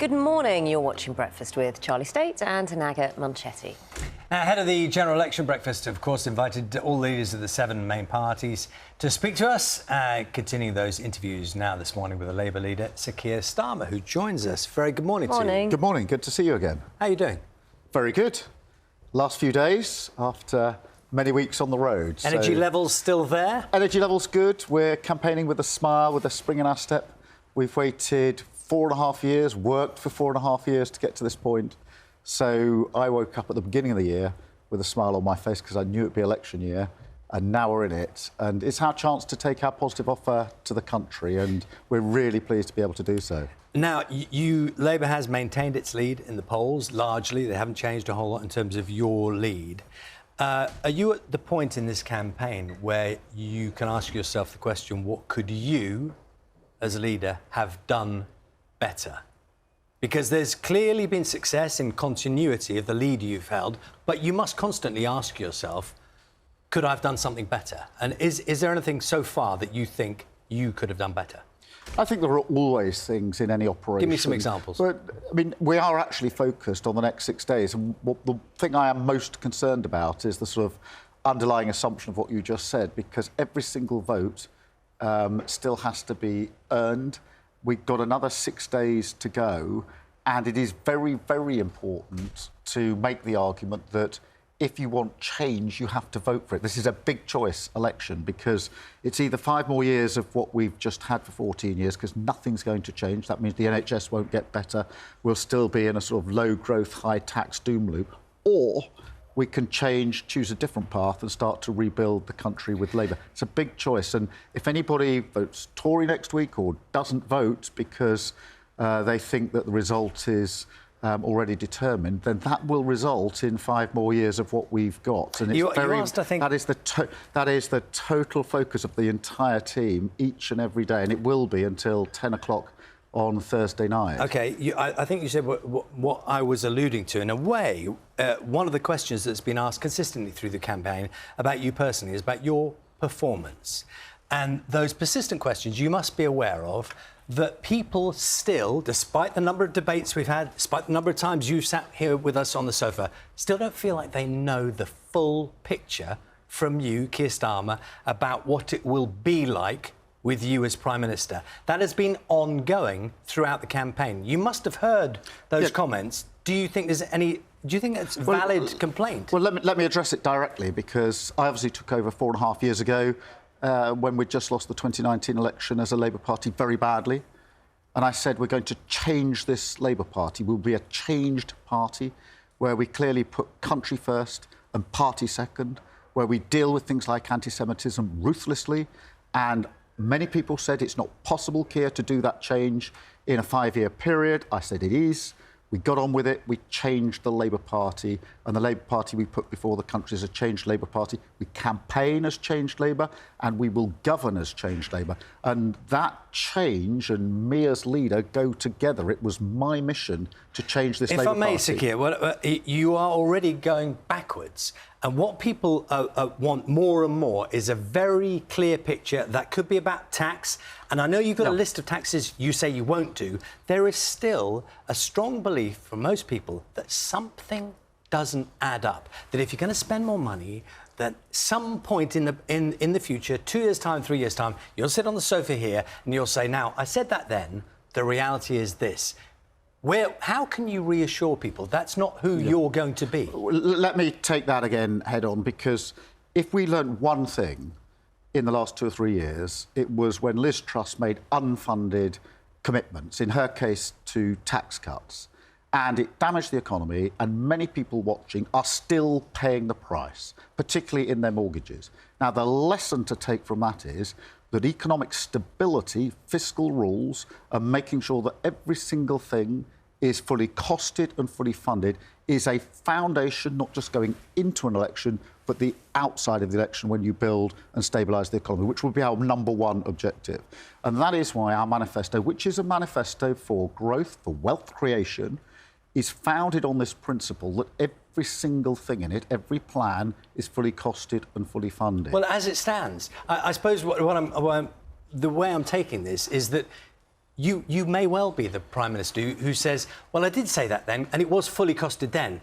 Good morning. You're watching Breakfast with Charlie State and Naga Munchetti. Now, ahead of the general election, Breakfast, of course, invited all leaders of the 7 main parties to speak to us, continuing those interviews now this morning with the Labour leader, Sir Keir Starmer, who joins us. Very good morning to you. Good morning. Good to see you again. How are you doing? Very good. Last few days after many weeks on the road. Energy levels still there? Energy levels good. We're campaigning with a smile, with a spring in our step. We've waited 4.5 years, worked for 4.5 years to get to this point. So I woke up at the beginning of the year with a smile on my face because I knew it'd be election year, and now we're in it. And it's our chance to take our positive offer to the country, and we're really pleased to be able to do so. Now, Labour has maintained its lead in the polls, largely. They haven't changed a whole lot in terms of your lead. Are you at the point in this campaign where you can ask yourself the question, what could you, as a leader, have done better? Because there's clearly been success in continuity of the lead you've held, but you must constantly ask yourself, could I have done something better? And is there anything so far that you think you could have done better? I think there are always things in any operation. Give me some examples. But, I mean, we are actually focused on the next 6 days, and the thing I am most concerned about is the sort of underlying assumption of what you just said, because every single vote still has to be earned. We've got another 6 days to go, and it is very, very important to make the argument that if you want change, you have to vote for it. This is a big choice election because it's either 5 more years of what we've just had for 14 years, because nothing's going to change. That means the NHS won't get better. We'll still be in a sort of low-growth, high-tax doom loop. Or we can choose a different path and start to rebuild the country with Labour. It's a big choice. And if anybody votes Tory next week or doesn't vote because they think that the result is already determined, then that will result in 5 more years of what we've got. And it's that is the total focus of the entire team each and every day, and it will be until 10 o'clock on Thursday night. OK, I think you said what I was alluding to. In a way, one of the questions that's been asked consistently through the campaign about you personally is about your performance. And those persistent questions you must be aware of, that people still, despite the number of debates we've had, despite the number of times you've sat here with us on the sofa, still don't feel like they know the full picture from you, Keir Starmer, about what it will be like with you as Prime Minister. That has been ongoing throughout the campaign. You must have heard those comments. Do you think there's any... Do you think that's a valid complaint? Well, let me address it directly, because I obviously took over 4.5 years ago when we'd just lost the 2019 election as a Labour Party very badly. And I said we're going to change this Labour Party. We'll be a changed party where we clearly put country first and party second, where we deal with things like anti-Semitism ruthlessly. And many people said it's not possible, Keir, to do that change in a 5-year period. I said it is. We got on with it. We changed the Labour Party, and the Labour Party we put before the country is a changed Labour Party. We campaign as changed Labour, and we will govern as changed Labour. And that change and me as leader go together. It was my mission to change this Labour Party. If I may, Sir Keir, well, you are already going backwards. And what people want more and more is a very clear picture that could be about tax. And I know you've got a list of taxes you say you won't do. There is still a strong belief from most people that something doesn't add up. That if you're going to spend more money, that some point in the future, 2 years' time, 3 years' time, you'll sit on the sofa here and you'll say, now, I said that then, the reality is this. How can you reassure people that's not who you're going to be? Let me take that again head on, because if we learned one thing in the last 2 or 3 years, it was when Liz Truss made unfunded commitments, in her case to tax cuts, and it damaged the economy, and many people watching are still paying the price, particularly in their mortgages. Now, the lesson to take from that is that economic stability, fiscal rules, and making sure that every single thing is fully costed and fully funded is a foundation, not just going into an election, but the outside of the election when you build and stabilise the economy, which will be our #1 objective. And that is why our manifesto, which is a manifesto for growth, for wealth creation, is founded on this principle that every single thing in it, every plan, is fully costed and fully funded. Well, as it stands, I suppose the way I'm taking this is that you may well be the Prime Minister who says, well, I did say that then, and it was fully costed then,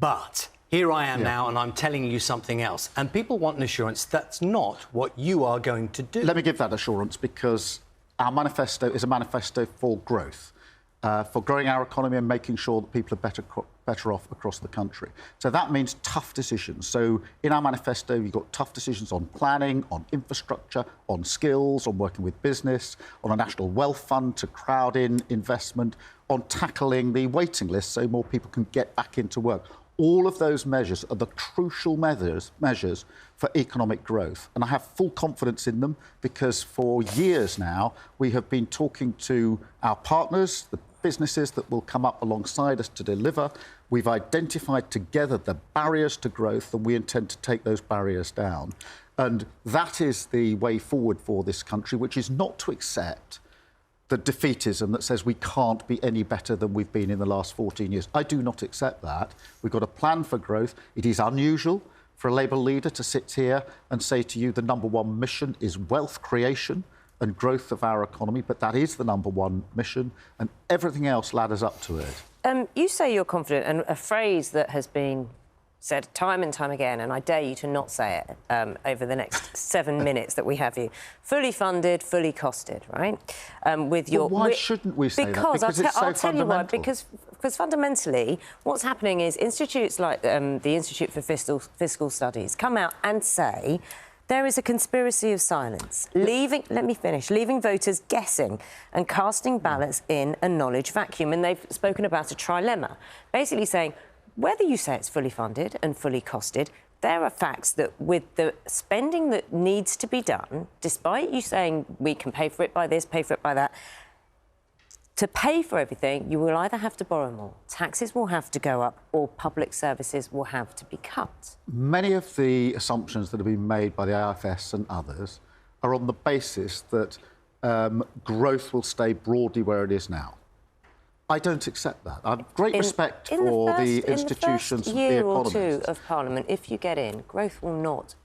but here I am now and I'm telling you something else. And people want an assurance that's not what you are going to do. Let me give that assurance, because our manifesto is a manifesto for growth, for growing our economy and making sure that people are better off across the country. So that means tough decisions. So in our manifesto, you've got tough decisions on planning, on infrastructure, on skills, on working with business, on a national wealth fund to crowd in investment, on tackling the waiting list so more people can get back into work. All of those measures are the crucial measures for economic growth. And I have full confidence in them, because for years now, we have been talking to our partners, the businesses that will come up alongside us to deliver. We've identified together the barriers to growth, and we intend to take those barriers down. And that is the way forward for this country, which is not to accept the defeatism that says we can't be any better than we've been in the last 14 years. I do not accept that. We've got a plan for growth. It is unusual for a Labour leader to sit here and say to you the number one mission is wealth creation and growth of our economy, but that is the number one mission, and everything else ladders up to it. You say you're confident, and a phrase that has been said time and time again, and I dare you to not say it over the next 7 minutes that we have you. Fully funded, fully costed, right? With your why shouldn't we say that? Because I'll tell you why. Because fundamentally, what's happening is institutes like the Institute for Fiscal Studies come out and say there is a conspiracy of silence, leaving voters guessing and casting ballots in a knowledge vacuum. And they've spoken about a trilemma, basically saying, whether you say it's fully funded and fully costed, there are facts that with the spending that needs to be done, despite you saying we can pay for it by this, pay for it by that, to pay for everything, you will either have to borrow more, taxes will have to go up, or public services will have to be cut. Many of the assumptions that have been made by the IFS and others are on the basis that growth will stay broadly where it is now. I don't accept that. I have great respect for the institutions and the year economists. or two of Parliament, if you get in, growth will not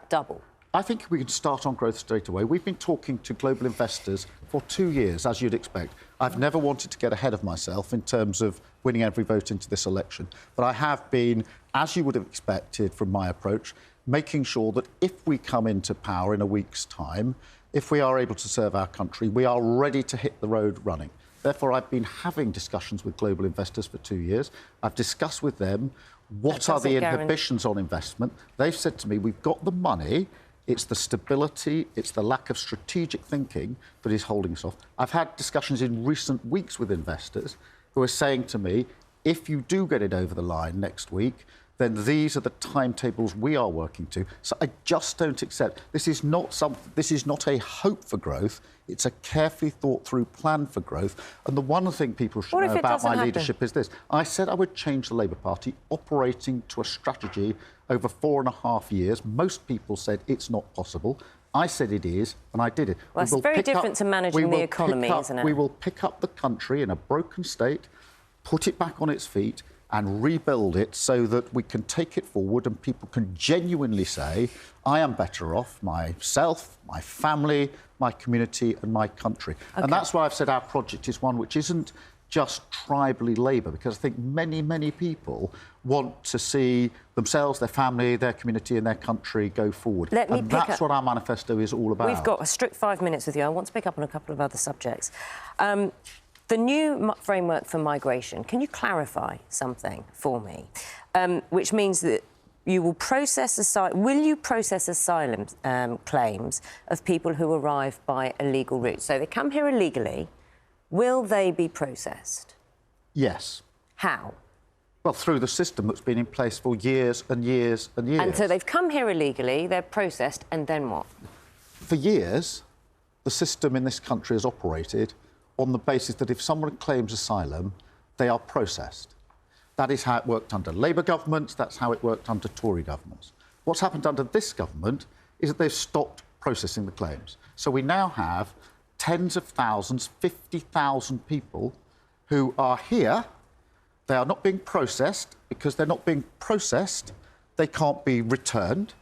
double. I think we can start on growth straight away. We've been talking to global investors for 2 years, as you'd expect. I've never wanted to get ahead of myself in terms of winning every vote into this election. But I have been, as you would have expected from my approach, making sure that if we come into power in a week's time, if we are able to serve our country, we are ready to hit the road running. Therefore, I've been having discussions with global investors for 2 years. I've discussed with them what are the inhibitions on investment. They've said to me, we've got the money. It's the stability, it's the lack of strategic thinking that is holding us off. I've had discussions in recent weeks with investors who are saying to me, if you do get it over the line next week, then these are the timetables we are working to. So I just don't accept. This is not a hope for growth. It's a carefully thought-through plan for growth. And the one thing people should know about my leadership is this. I said I would change the Labour Party operating to a strategy over 4.5 years. Most people said it's not possible. I said it is, and I did it. Well, it's very different to managing the economy, isn't it? We will pick up the country in a broken state, put it back on its feet, and rebuild it so that we can take it forward and people can genuinely say, I am better off, myself, my family, my community and my country. Okay. And that's why I've said our project is one which isn't just tribally Labour, because I think many, many people want to see themselves, their family, their community and their country go forward. And that's what our manifesto is all about. We've got a strict 5 minutes with you. I want to pick up on a couple of other subjects. The new framework for migration, can you clarify something for me? Which means that you will process asylum claims of people who arrive by illegal routes? So they come here illegally. Will they be processed? Yes. How? Well, through the system that's been in place for years and years and years. And so they've come here illegally, they're processed, and then what? For years, the system in this country has operated on the basis that if someone claims asylum, they are processed. That is how it worked under Labour governments, that's how it worked under Tory governments. What's happened under this government is that they've stopped processing the claims. So we now have tens of thousands, 50,000 people who are here. They are not being processed. Because they're not being processed, they can't be returned.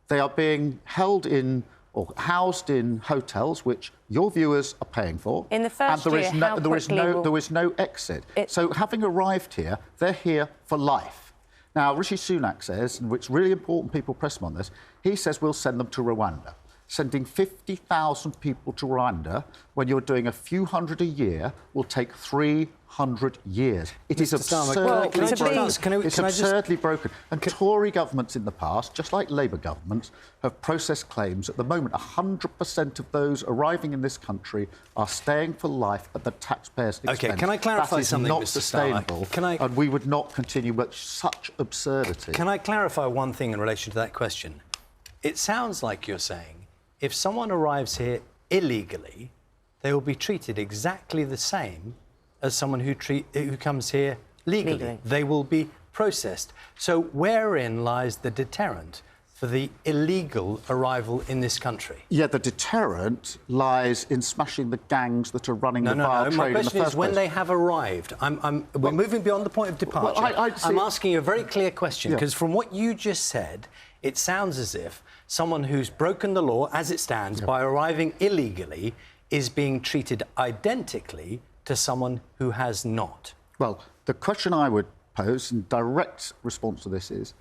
They are being held in or housed in hotels, which your viewers are paying for. In the first and year, how quickly will... there is no exit. So having arrived here, they're here for life. Now, Rishi Sunak says, and it's really important people press him on this, he says we'll send them to Rwanda. Sending 50,000 people to Rwanda when you're doing a few hundred a year will take 300 years. It is absurdly broken. And Tory governments in the past, just like Labour governments, have processed claims. At the moment, 100% of those arriving in this country are staying for life at the taxpayers' expense. OK, can I clarify something, Mr. Mr. sustainable, and we would not continue with such absurdity. Can I clarify one thing in relation to that question? It sounds like you're saying if someone arrives here illegally, they will be treated exactly the same as someone who comes here legally. They will be processed. So wherein lies the deterrent for the illegal arrival in this country? Yeah, the deterrent lies in smashing the gangs that are running the vile trade in the first place. My question is, when they have arrived, we're moving beyond the point of departure. I'm asking you a very clear question, because from what you just said, it sounds as if someone who's broken the law as it stands by arriving illegally is being treated identically to someone who has not. Well, the question I would pose in direct response to this is,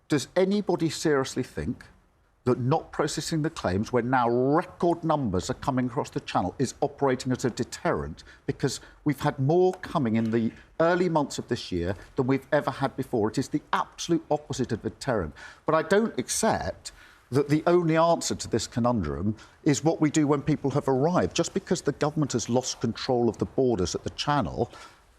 does anybody seriously think that not processing the claims when now record numbers are coming across the channel is operating as a deterrent? Because we've had more coming in the early months of this year than we've ever had before. It is the absolute opposite of a deterrent. But I don't accept that the only answer to this conundrum is what we do when people have arrived. Just because the government has lost control of the borders at the Channel,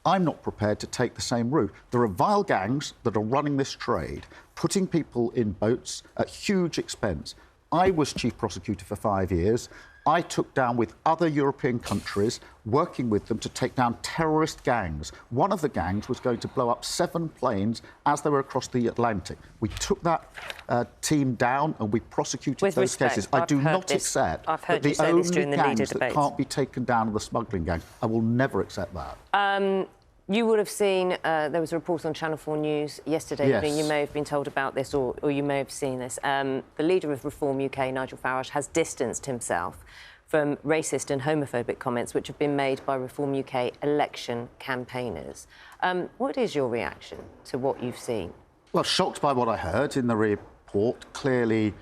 I'm not prepared to take the same route. There are vile gangs that are running this trade, putting people in boats at huge expense. I was chief prosecutor for 5 years. I took down with other European countries, working with them to take down terrorist gangs. One of the gangs was going to blow up 7 planes as they were across the Atlantic. We took that team down and we prosecuted those cases. I do not accept that the only gangs that can't be taken down are the smuggling gangs. I will never accept that. You would have seen, there was a report on Channel 4 News yesterday. Yes. You may have been told about this or you may have seen this. The leader of Reform UK, Nigel Farage, has distanced himself from racist and homophobic comments which have been made by Reform UK election campaigners. What is your reaction to what you've seen? Well, shocked by what I heard in the report, clearly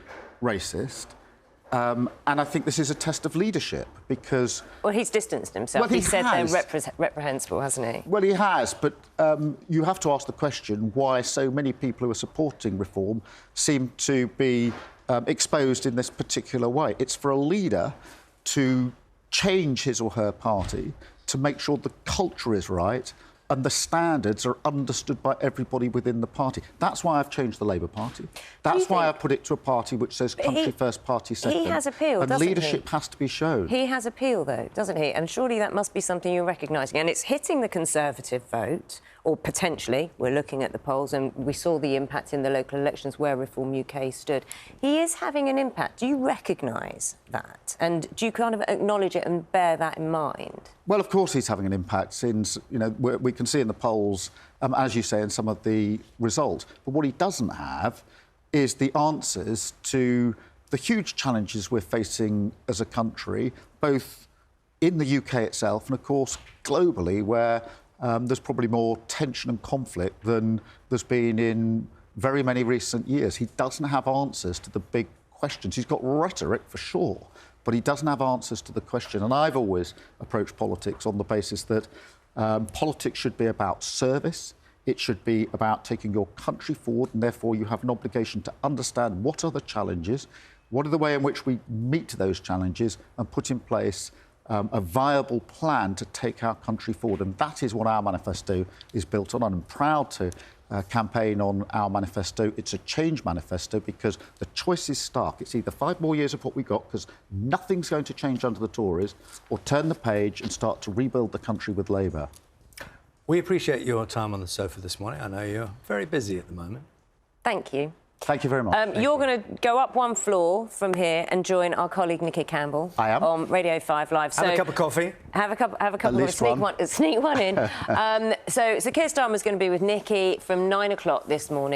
racist. And I think this is a test of leadership because... Well, he's distanced himself. He said they're reprehensible, hasn't he? Well, he has, but you have to ask the question why so many people who are supporting reform seem to be exposed in this particular way. It's for a leader to change his or her party, to make sure the culture is right and the standards are understood by everybody within the party. That's why I've changed the Labour Party. That's why I put it to a party which says country first, party second. He has appeal, doesn't he? And leadership has to be shown. He has appeal, though, doesn't he? And surely that must be something you're recognising. And it's hitting the Conservative vote, or potentially. We're looking at the polls, and we saw the impact in the local elections where Reform UK stood. He is having an impact. Do you recognise that? And do you kind of acknowledge it and bear that in mind? Well, of course he's having an impact, since, you know, we can see in the polls, as you say, in some of the results. But what he doesn't have is the answers to the huge challenges we're facing as a country, both in the UK itself and, of course, globally, where there's probably more tension and conflict than there's been in very many recent years. He doesn't have answers to the big questions. He's got rhetoric, for sure, but he doesn't have answers to the question. And I've always approached politics on the basis that politics should be about service. It should be about taking your country forward, and therefore you have an obligation to understand what are the challenges, what are the way in which we meet those challenges, and put in place a viable plan to take our country forward. And that is what our manifesto is built on. And I'm proud to campaign on our manifesto. It's a change manifesto because the choice is stark. It's either 5 more years of what we got, because nothing's going to change under the Tories, or turn the page and start to rebuild the country with Labour. We appreciate your time on the sofa this morning. I know you're very busy at the moment. Thank you. Thank you very much. You're going to go up one floor from here and join our colleague Nikki Campbell. I am. On Radio 5 Live. Have a cup of coffee. Have a cup of sneak one in. So Keir Starmer's going to be with Nikki from 9 o'clock this morning.